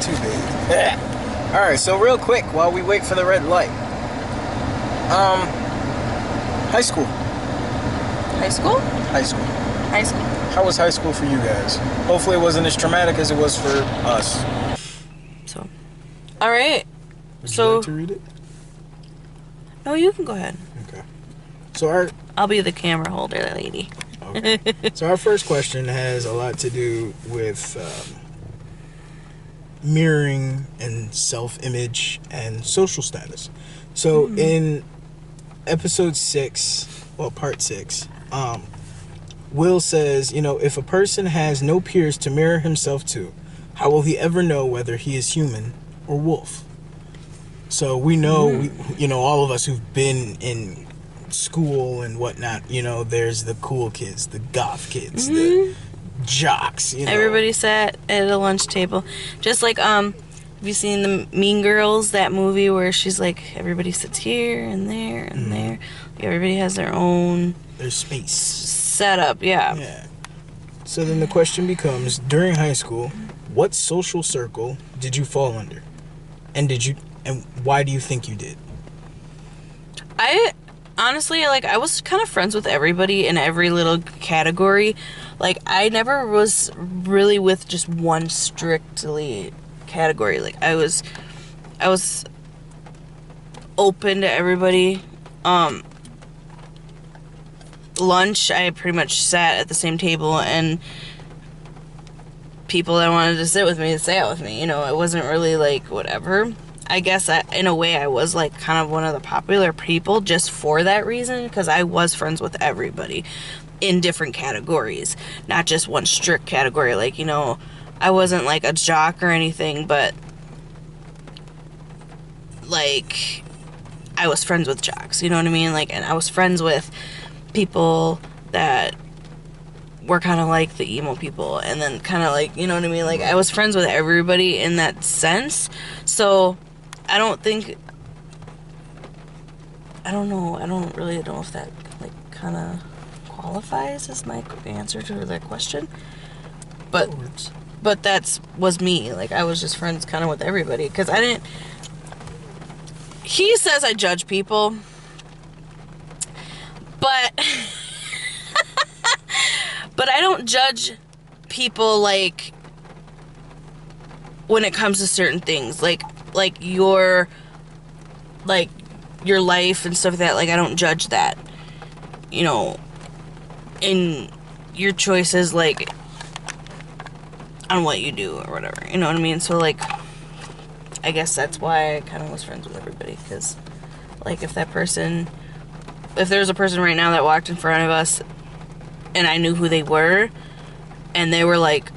too big. Yeah. All right. So real quick, while we wait for the red light, high school. High school? High school. High school. How was high school for you guys? Hopefully, it wasn't as traumatic as it was for us. So, all right. Would you like to read it? No, you can go ahead. Okay. So I'll be the camera holder, lady. Okay. So our first question has a lot to do with mirroring and self-image and social status. So in episode 6, well, part 6, Will says, if a person has no peers to mirror himself to, how will he ever know whether he is human or wolf? So we know, all of us who've been in school and whatnot, there's the cool kids, the goth kids, the jocks, Everybody sat at a lunch table. Just like, have you seen the Mean Girls, that movie where she's like, everybody sits here and there and there. Like, everybody has their space setup, yeah. So then the question becomes, during high school, what social circle did you fall under? And why do you think you did? Honestly, I was kind of friends with everybody in every little category. Like, I never was really with just one strictly category. Like, I was open to everybody. Lunch, I pretty much sat at the same table, and people that wanted to sit with me sat with me. It wasn't really like whatever. I guess in a way I was like kind of one of the popular people just for that reason, because I was friends with everybody in different categories, not just one strict category. Like, I wasn't like a jock or anything, but like I was friends with jocks, you know what I mean? Like, and I was friends with people that were kind of like the emo people, and then kind of like, you know what I mean? Like, I was friends with everybody in that sense. So I don't really know if that like kind of qualifies as my answer to that question, but that was me. Like, I was just friends kind of with everybody, because he says I judge people, but but I don't judge people like when it comes to certain things, like your life and stuff like that. Like, I don't judge that, in your choices, like on what you do or whatever, you know what I mean? So like, I guess that's why I kind of was friends with everybody, because like if there's a person right now that walked in front of us and I knew who they were and they were like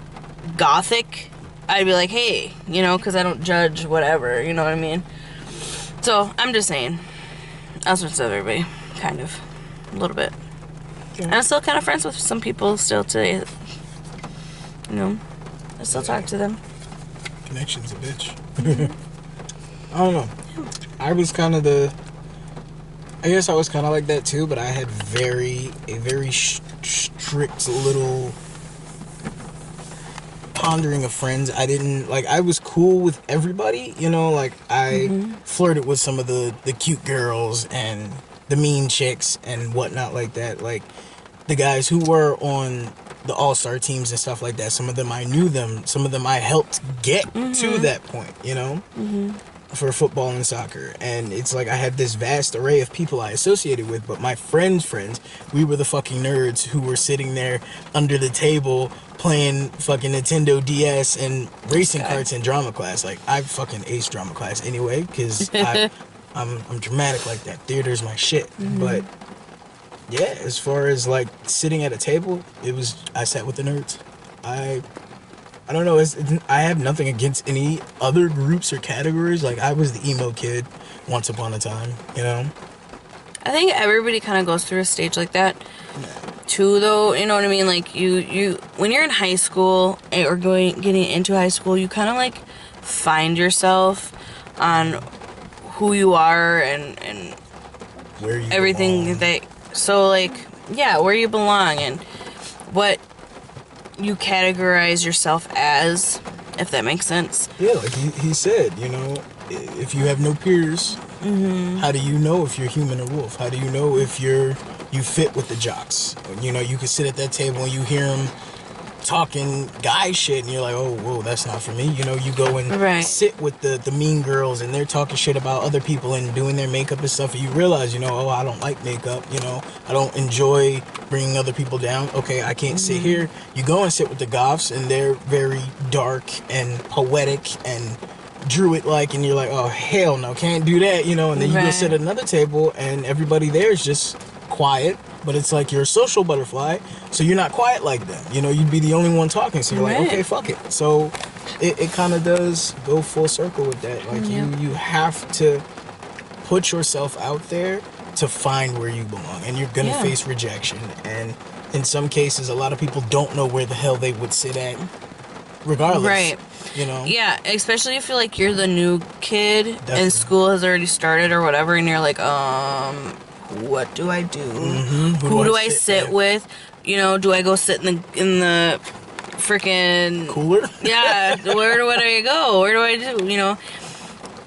gothic, I'd be like, hey, because I don't judge whatever, you know what I mean? So I'm just saying, I was friends with everybody, kind of, a little bit. Yeah. And I'm still kind of friends with some people still today. I still talk to them. Connection's a bitch. I don't know. I was kind of I guess I was kind of like that too, but I had a very strict little pondering of friends. I was cool with everybody, like I flirted with some of the cute girls and the mean chicks and whatnot like that. Like, the guys who were on the all-star teams and stuff like that, some of them I knew them, some of them I helped get to that point, for football and soccer. And it's like I had this vast array of people I associated with, but my friends, we were the fucking nerds who were sitting there under the table playing fucking Nintendo DS and racing carts in drama class. Like, I fucking aced drama class anyway, because I'm dramatic like that. Theater's my shit. But yeah, as far as like sitting at a table, I sat with the nerds. I don't know. I have nothing against any other groups or categories. Like, I was the emo kid once upon a time, I think everybody kind of goes through a stage like that too, though. You know what I mean? Like, you when you're in high school or getting into high school, you kind of like find yourself on who you are and where you everything belong. So like, yeah, where you belong and what you categorize yourself as. if that makes sense. Yeah, like he said, you know, if you have no peers, how do you know if you're human or wolf? How do you know if you fit with the jocks? You know, you could sit at that table and you hear them talking guy shit and you're like, oh, whoa, that's not for me. You know, you go and Right. sit with the mean girls and they're talking shit about other people and doing their makeup and stuff, and you realize, you know, oh, I don't like makeup, you know, I don't enjoy bringing other people down. Okay, I can't sit here. You go and sit with the goths and they're very dark and poetic and druid-like, and you're like, oh, hell no, can't do that, you know, and then you go Right. sit at another table and everybody there is just quiet, but it's like you're a social butterfly, so you're not quiet like them, you know, you'd be the only one talking, so you're Right. like, okay, fuck it. So it kind of does go full circle with that, like you have to put yourself out there to find where you belong, and you're gonna face rejection, and in some cases a lot of people don't know where the hell they would sit at regardless. Right. You know? Yeah, especially if you're like you're the new kid Definitely. and school has already started or whatever, and you're like, what do I do? Who do I sit with? You know, do I go sit in the freaking Cooler? Yeah, where do I go? Where do I do? You know,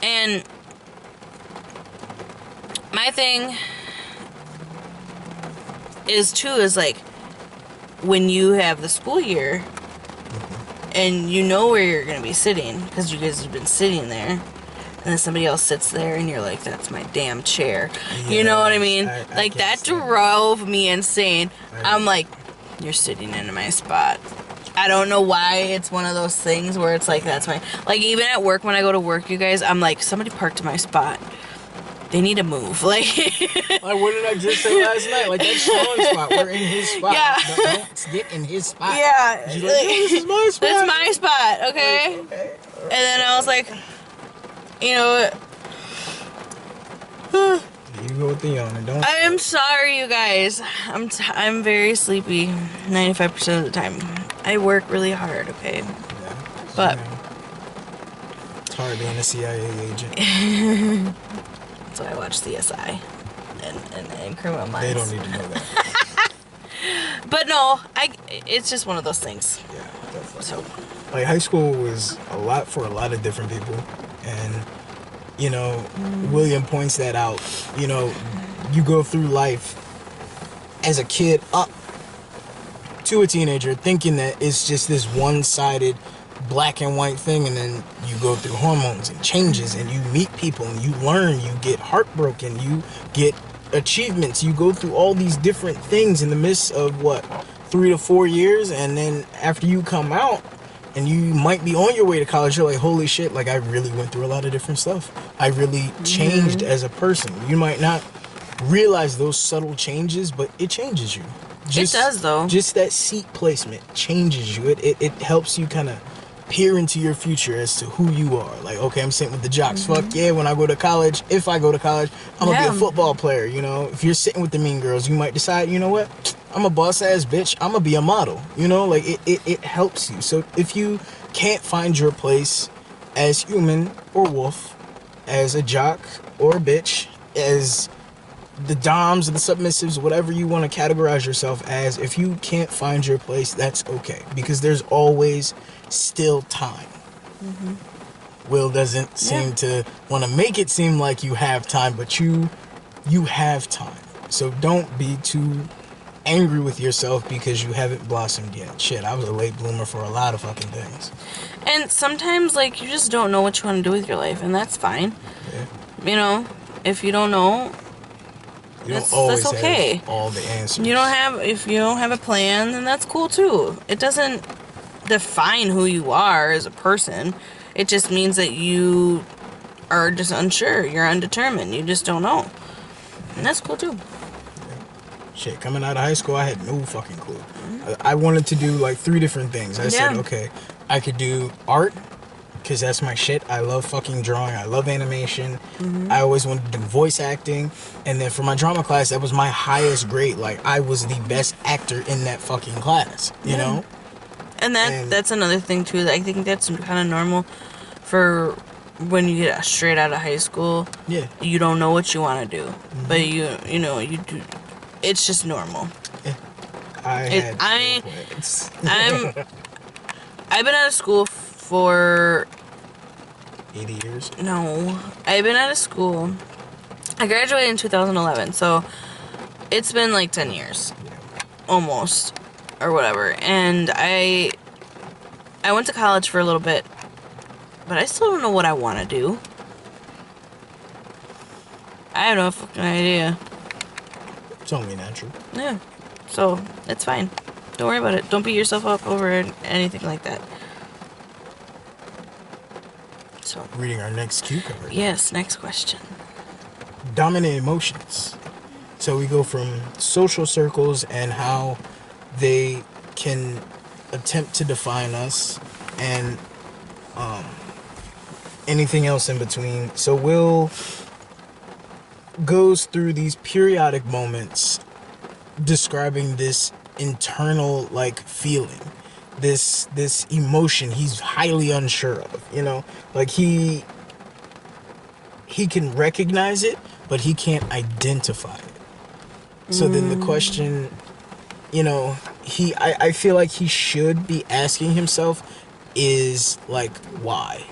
and my thing is like when you have the school year and you know where you're going to be sitting because you guys have been sitting there, and then somebody else sits there and you're like, that's my damn chair. You know what I mean? I Like, can't that stand drove me insane. I'm like, you're sitting in my spot. I don't know why it's one of those things where it's like, that's my... Like, even at work, when I go to work, you guys, I'm like, somebody parked in my spot. They need to move. Like... Like, what did I just say last night? Like, that's Sean's spot. We're in his spot. Yeah. Don't get in his spot. Yeah. She's like, no, this is my spot. That's my spot, okay? Like, okay. And then I was like, you know what? You go with the yawn. Don't. I am sorry, you guys. I'm very sleepy 95% of the time. I work really hard, okay? Yeah, But you know, it's hard being a CIA agent. so I watch CSI and Criminal Minds. They don't need to know that. But no, it's just one of those things. Yeah, definitely. So Like, high school was a lot for a lot of different people, and you know, William points that out. You know, you go through life as a kid up to a teenager thinking that it's just this one-sided black and white thing, and then you go through hormones and changes and you meet people and you learn, you get heartbroken, you get achievements, you go through all these different things in the midst of what, 3 to 4 years, and then after you come out and you might be on your way to college, you're like, holy shit, like I really went through a lot of different stuff. I really changed as a person. You might not realize those subtle changes, but it changes you. it does, though. Just that seat placement changes you. It helps you kind of peer into your future as to who you are. Like, okay, I'm sitting with the jocks. Fuck yeah, when I go to college, if I go to college, I'm gonna be a football player, you know? If you're sitting with the mean girls, you might decide, you know what? I'm a boss-ass bitch. I'm gonna be a model, you know? Like, it helps you. So if you can't find your place as human or wolf, as a jock or a bitch, as the doms or the submissives, whatever you want to categorize yourself as, if you can't find your place, that's okay, because there's always still time. Will doesn't seem to want to make it seem like you have time, but you have time. So don't be too angry with yourself because you haven't blossomed yet. Shit, I was a late bloomer for a lot of fucking things. And sometimes, like, you just don't know what you want to do with your life, and that's fine. Yeah. You know, if you don't know, You that's don't always okay. have all the answers. If you don't have a plan, then that's cool too. It doesn't define who you are as a person. It just means that you are just unsure. You're undetermined. You just don't know. And that's cool too. Shit, coming out of high school, I had no fucking clue. I wanted to do like 3 different things. I said, okay, I could do art, because that's my shit. I love fucking drawing. I love animation. I always wanted to do voice acting. And then for my drama class, that was my highest grade. Like, I was the best actor in that fucking class, you know? And that's another thing too. I think that's kind of normal for when you get straight out of high school. Yeah. You don't know what you want to do, but you know you do. It's just normal. I've been out of school for 80 years? No. I've been out of school. I graduated in 2011, so it's been like 10 years. Yeah. Almost. Or whatever. And I went to college for a little bit, but I still don't know what I want to do. I have no fucking idea. It's only natural. Yeah. So, it's fine. Don't worry about it. Don't beat yourself up over anything like that. So. Reading our next cue card. Yes, next question. Dominant emotions. So we go from social circles and how they can attempt to define us, and anything else in between. So Will goes through these periodic moments describing this internal like feeling, this emotion he's highly unsure of, you know, like he can recognize it, but he can't identify it. So then the question, you know, I feel like he should be asking himself is like, why?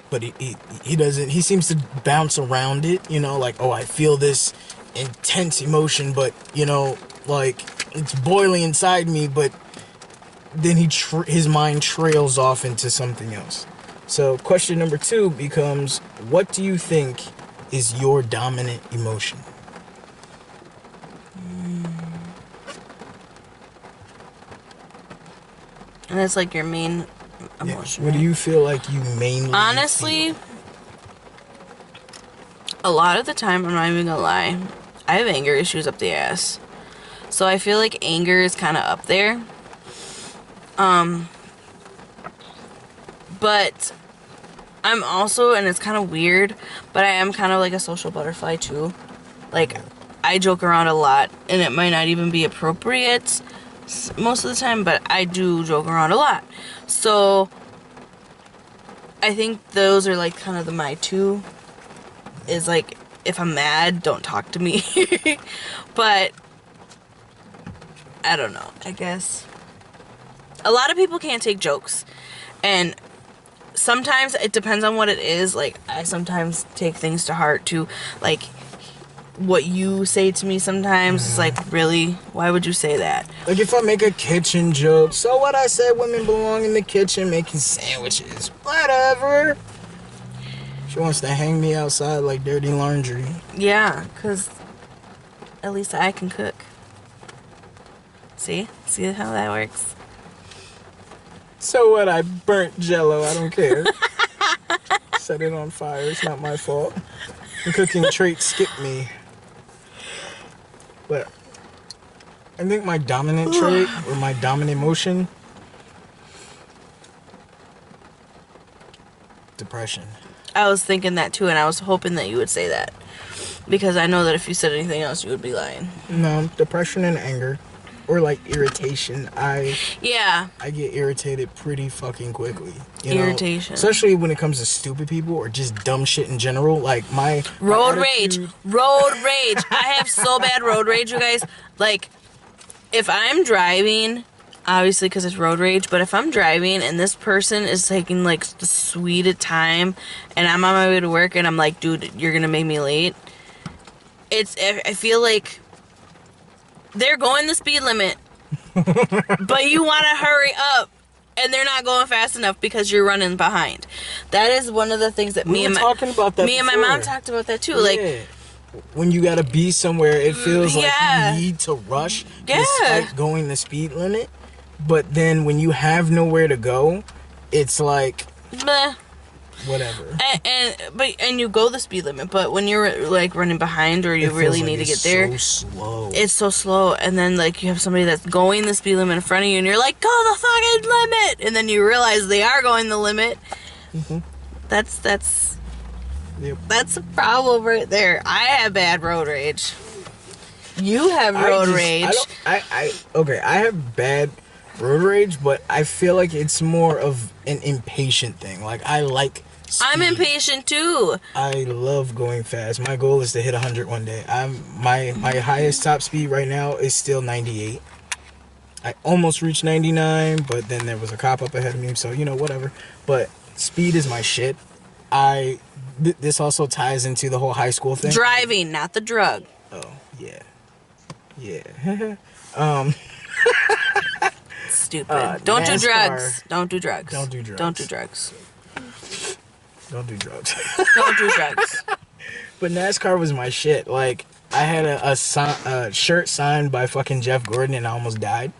But he doesn't. He seems to bounce around it, you know, like, oh, I feel this intense emotion, but, you know, like, it's boiling inside me, but then his mind trails off into something else. So question number 2 becomes, what do you think is your dominant emotion? And that's like your main emotion. What do you feel like you mainly Honestly, feel? a lot of the time, I'm not even gonna lie, I have anger issues up the ass. So I feel like anger is kind of up there. But I'm also, and it's kind of weird, but I am kind of like a social butterfly too. Like, I joke around a lot, and it might not even be appropriate most of the time, but I do joke around a lot. So I think those are like kind of my two, is like, if I'm mad, don't talk to me. But I don't know, I guess a lot of people can't take jokes, and sometimes it depends on what it is. Like, I sometimes take things to heart too, like what you say to me sometimes. It's like, really? Why would you say that? Like, if I make a kitchen joke, so what? I said women belong in the kitchen making sandwiches. Whatever. She wants to hang me outside like dirty laundry. Yeah, because at least I can cook. See how that works? So what? I burnt Jello. I don't care. Set it on fire. It's not my fault. The cooking trait skipped me. But I think my dominant trait, or my dominant emotion, depression. I was thinking that too, and I was hoping that you would say that, because I know that if you said anything else, you would be lying. No, depression and anger. Or like irritation. I get irritated pretty fucking quickly. Irritation. Especially when it comes to stupid people or just dumb shit in general. Like my road rage. I have so bad road rage, you guys. Like, if I'm driving, obviously because it's road rage, but if I'm driving and this person is taking like the sweetest time, and I'm on my way to work and I'm like, dude, you're gonna make me late. I feel like they're going the speed limit, but you want to hurry up, and they're not going fast enough because you're running behind. That is one of the things that me and my mom talked about that too. Yeah. Like, when you gotta be somewhere, it feels like you need to rush despite going the speed limit. But then when you have nowhere to go, it's like, meh. Whatever. And you go the speed limit, but when you're like running behind, or you really need to get there, it's so slow. And then like you have somebody that's going the speed limit in front of you, and you're like, go the fucking limit, and then you realize they are going the limit. Mm-hmm. That's a problem right there. I have bad road rage. You have road rage. I have bad road rage, but I feel like it's more of an impatient thing. Like, I like speed. I'm impatient too. I love going fast. My goal is to hit 100 one day. My highest top speed right now is still 98. I almost reached 99, but then there was a cop up ahead of me, so whatever. But speed is my shit. This also ties into the whole high school thing. Driving, not the drug. Oh, yeah. Stupid. Don't do NASCAR. drugs. Don't do drugs. Don't do drugs. Don't do drugs. Don't do drugs. Don't do drugs. But NASCAR was my shit. Like, I had a shirt signed by fucking Jeff Gordon, and I almost died.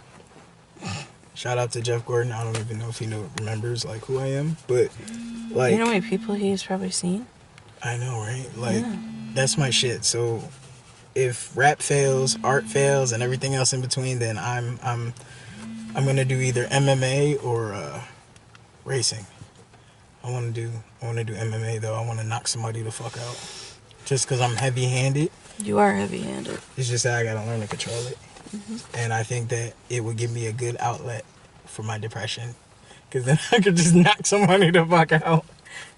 Shout out to Jeff Gordon. I don't even know if he remembers like who I am, but like, you know how many people he's probably seen? I know, right? Like, that's my shit. So if rap fails, art fails, and everything else in between, then I'm gonna do either MMA or racing. I wanna do MMA though. I wanna knock somebody the fuck out. Just because I'm heavy-handed. You are heavy-handed. It's just that I gotta learn to control it. And I think that it would give me a good outlet for my depression. Because then I could just knock somebody the fuck out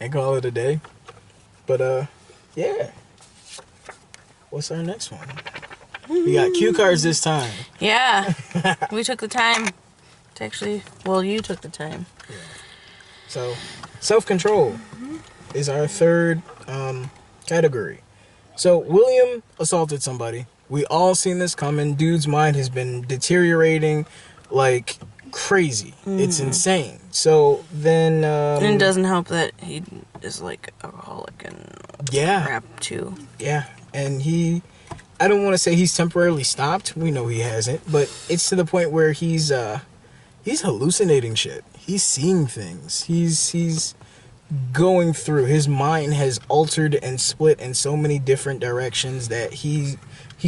and call it a day. But, yeah. What's our next one? We got cue cards this time. Yeah. We took the time to actually... Well, you took the time. Yeah. So, self-control is our third category. So, William assaulted somebody. We all seen this coming. Dude's mind has been deteriorating like crazy. It's insane. So then... and it doesn't help that he is like alcoholic and crap too. Yeah. And I don't want to say he's temporarily stopped. We know he hasn't. But it's to the point where he's hallucinating shit. He's seeing things. He's going through. His mind has altered and split in so many different directions that he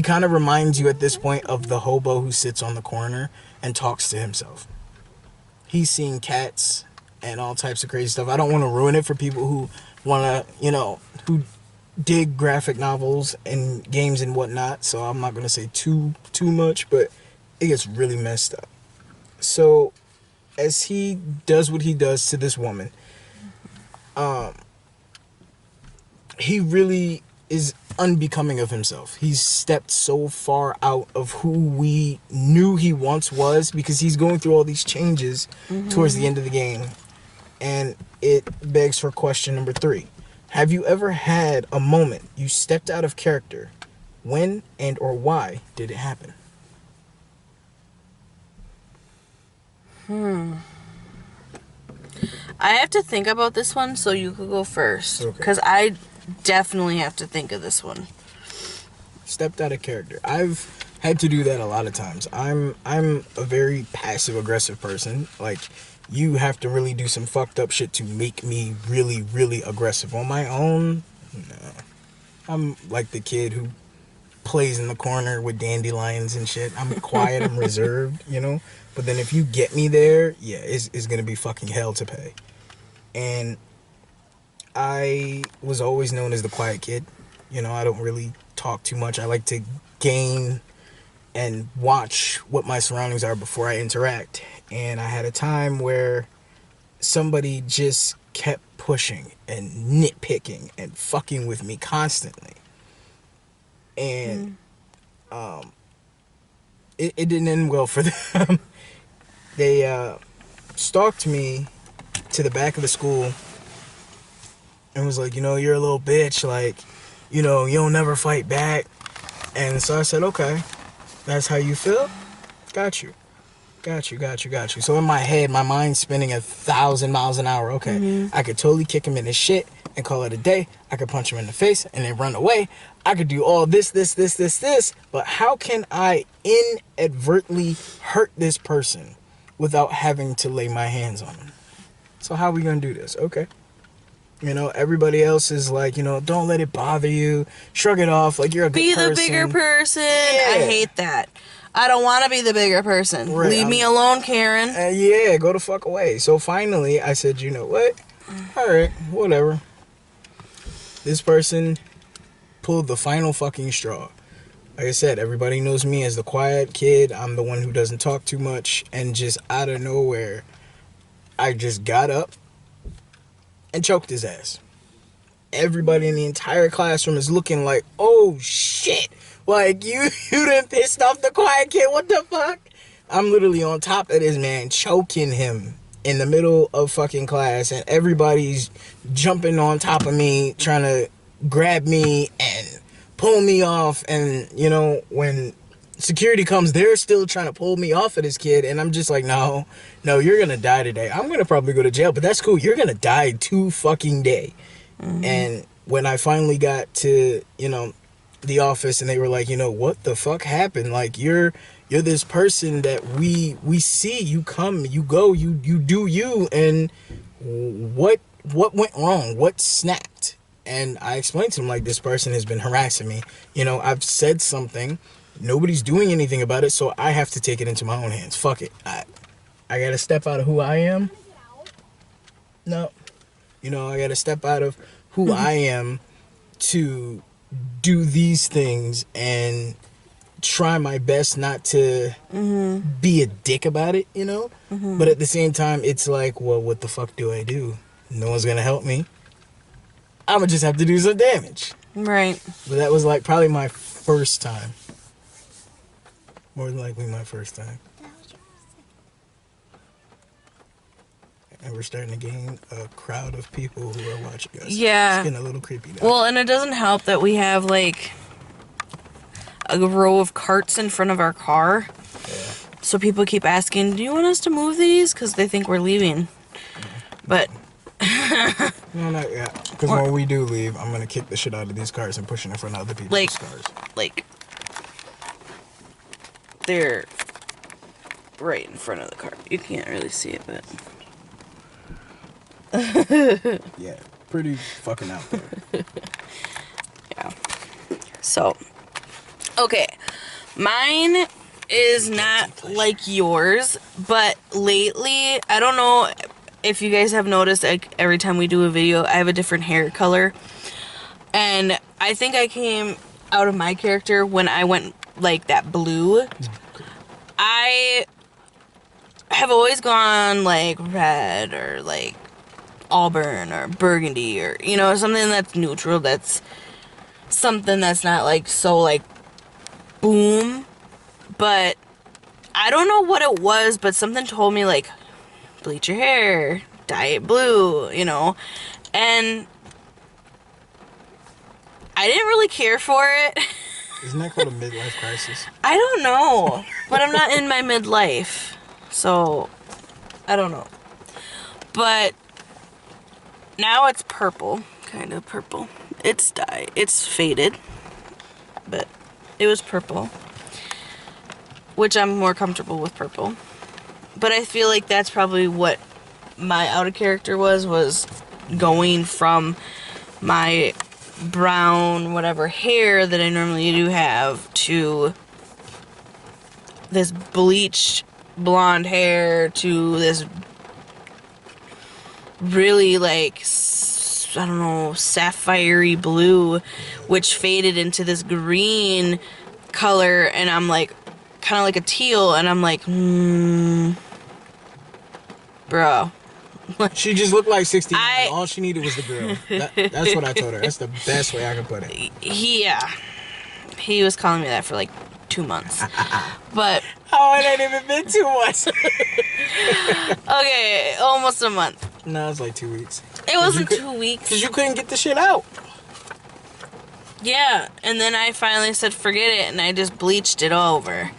kind of reminds you at this point of the hobo who sits on the corner and talks to himself. He's seeing cats and all types of crazy stuff. I don't want to ruin it for people who want to, who dig graphic novels and games and whatnot. So I'm not going to say too much, but it gets really messed up. So as he does what he does to this woman, he really is unbecoming of himself. He's stepped so far out of who we knew he once was because he's going through all these changes towards the end of the game. And it begs for question number 3. Have you ever had a moment you stepped out of character? When and or why did it happen? I have to think about this one, so you could go first. Because I definitely have to think of this one. Stepped out of character. I've had to do that a lot of times. I'm a very passive aggressive person. Like, you have to really do some fucked up shit to make me really, really aggressive. On my own, no. I'm like the kid who plays in the corner with dandelions and shit. I'm quiet, I'm reserved, But then if you get me there, yeah, it's gonna be fucking hell to pay. And I was always known as the quiet kid. I don't really talk too much. I like to gain and watch what my surroundings are before I interact. And I had a time where somebody just kept pushing and nitpicking and fucking with me constantly. And it didn't end well for them. They stalked me to the back of the school and was like, you're a little bitch, like, you'll never fight back. And so I said, okay, that's how you feel? Got you. So in my head, my mind's spinning 1,000 miles an hour. Okay, I could totally kick him in his shit and call it a day. I could punch him in the face and then run away. I could do all this. But how can I inadvertently hurt this person without having to lay my hands on him? So how are we going to do this? Okay. Everybody else is like, don't let it bother you. Shrug it off like you're a good person. Be the bigger person. Yeah. I hate that. I don't want to be the bigger person. Right. Leave me alone, Karen. Yeah, go the fuck away. So finally, I said, you know what? All right, whatever. This person pulled the final fucking straw. Like I said, everybody knows me as the quiet kid. I'm the one who doesn't talk too much. And just out of nowhere, I just got up and choked his ass. Everybody in the entire classroom is looking like, oh shit. Like, you done pissed off the quiet kid. What the fuck? I'm literally on top of this man, choking him in the middle of fucking class, and everybody's jumping on top of me, trying to grab me and pull me off. And, you know, when security comes, they're still trying to pull me off of this kid, and I'm just like, no, you're gonna die today. I'm gonna probably go to jail, but that's cool. You're gonna die too fucking day. And when I finally got to, you know, the office, and they were like, you know, what the fuck happened? Like, you're this person that we see, you come, you go, you do you, and what went wrong? What snapped? And I explained to him, like, this person has been harassing me. You know, I've said something, nobody's doing anything about it, so I have to take it into my own hands. Fuck it. I gotta step out of who I am. No. You know, I gotta step out of who I am to do these things and try my best not to be a dick about it, you know? But at the same time, it's like, well, what the fuck do I do? No one's gonna help me. I'ma just have to do some damage. Right. But that was like probably my first time. More than likely my first time. And we're starting to gain a crowd of people who are watching us. Yeah. It's getting a little creepy now. Well, and it doesn't help that we have, like, a row of carts in front of our car. Yeah. So people keep asking, do you want us to move these? Because they think we're leaving. But... No, not yet. Because when we do leave, I'm going to kick the shit out of these cars and push it in front of other people's cars. Like, they're right in front of the car. You can't really see it, but... Yeah, pretty fucking out there. Yeah. So, okay. Mine is not like yours, but lately, I don't know if you guys have noticed, like, every time we do a video, I have a different hair color. And I think I came out of my character when I went, like, that blue. I have always gone, like, red or, like, auburn or burgundy, or, you know, something that's neutral, that's something that's not, like, so, like, boom. But I don't know what it was, but something told me, like, bleach your hair, dye it blue, you know, and I didn't really care for it. Isn't that called a midlife crisis? I don't know, but I'm not in my midlife, so I don't know. But now it's purple, kind of purple. It's dye. It's faded, but it was purple, which I'm more comfortable with purple. But I feel like that's probably what my out of character was going from my brown, whatever, hair that I normally do have to this bleached blonde hair to this really, like, I don't know, sapphire-y blue, which faded into this green color, and I'm like, kind of like a teal, and I'm like, bro. She just looked like 69. All she needed was the girl. That's what I told her. That's the best way I can put it. Yeah. He was calling me that for like 2 months. But... Oh, it ain't even been 2 months. Okay, almost a month. No, it's like 2 weeks. It wasn't 2 weeks. Because you couldn't get the shit out. Yeah, and then I finally said forget it, and I just bleached it all over.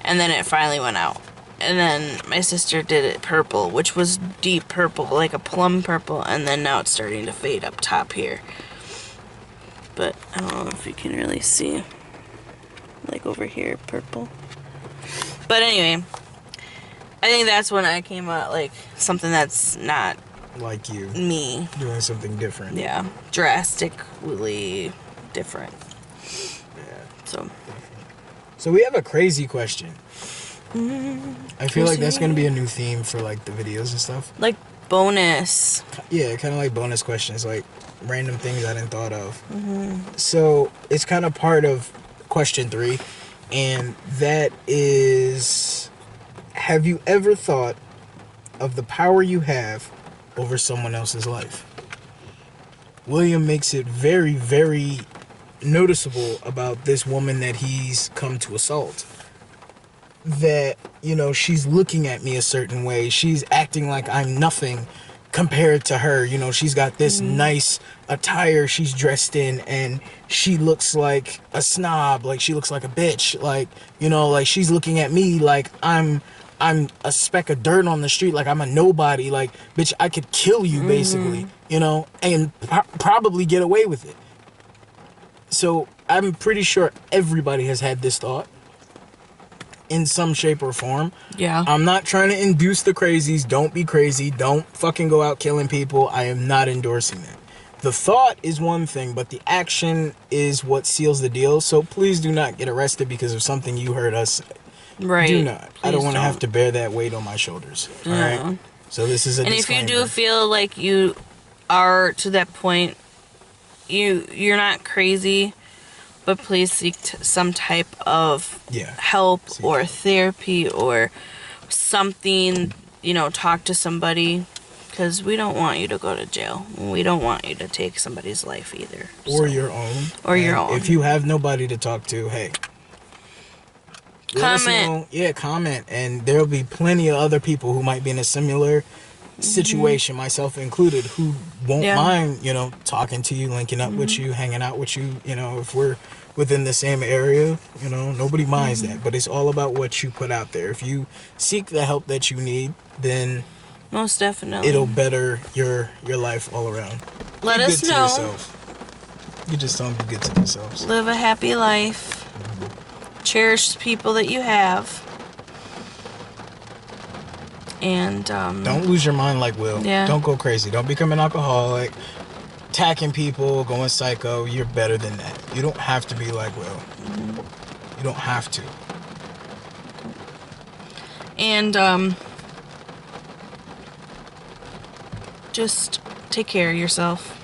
And then it finally went out. And then my sister did it purple, which was deep purple, like a plum purple, and then now it's starting to fade up top here. But I don't know if you can really see, like over here, purple. But anyway, I think that's when I came out, like, something that's not like you. Me. Doing something different. Yeah, drastically different. Yeah. So we have a crazy question. I feel like that's gonna be a new theme for, like, the videos and stuff. Like bonus. Yeah, kind of like bonus questions, like random things I didn't thought of. So it's kind of part of question 3, and that is, have you ever thought of the power you have over someone else's life? William makes it very, very noticeable about this woman that he's come to assault. that, you know, she's looking at me a certain way. She's acting like I'm nothing compared to her. You know, she's got this nice attire she's dressed in, and she looks like a snob, like she looks like a bitch. Like, you know, like she's looking at me like I'm a speck of dirt on the street, like I'm a nobody, like, bitch, I could kill you, basically, you know, and probably get away with it. So I'm pretty sure everybody has had this thought in some shape or form. Yeah. I'm not trying to induce the crazies. Don't be crazy. Don't fucking go out killing people. I am not endorsing that. The thought is one thing, but the action is what seals the deal. So please do not get arrested because of something you heard us say. Right. Do not. I don't Please want to have to bear that weight on my shoulders. All Yeah. right. So this is a And disclaimer. if you do feel like you are to that point, you're not crazy, but please seek some type of help or therapy or something. You know, talk to somebody, because we don't want you to go to jail. We don't want you to take somebody's life either. Or your own. Or your own. If you have nobody to talk to, hey, let us know. Yeah, comment. And there'll be plenty of other people who might be in a similar situation, myself included, who won't mind, you know, talking to you, linking up with you, hanging out with you. You know, if we're within the same area, you know, nobody minds that. But it's all about what you put out there. If you seek the help that you need, then most definitely it'll better your life all around. Let be us good know. To yourself. You just don't be good to yourselves. Live a happy life. Cherish the people that you have. And don't lose your mind like Will. Yeah. Don't go crazy. Don't become an alcoholic, attacking people, going psycho. You're better than that. You don't have to be like Will. You don't have to. And just take care of yourself.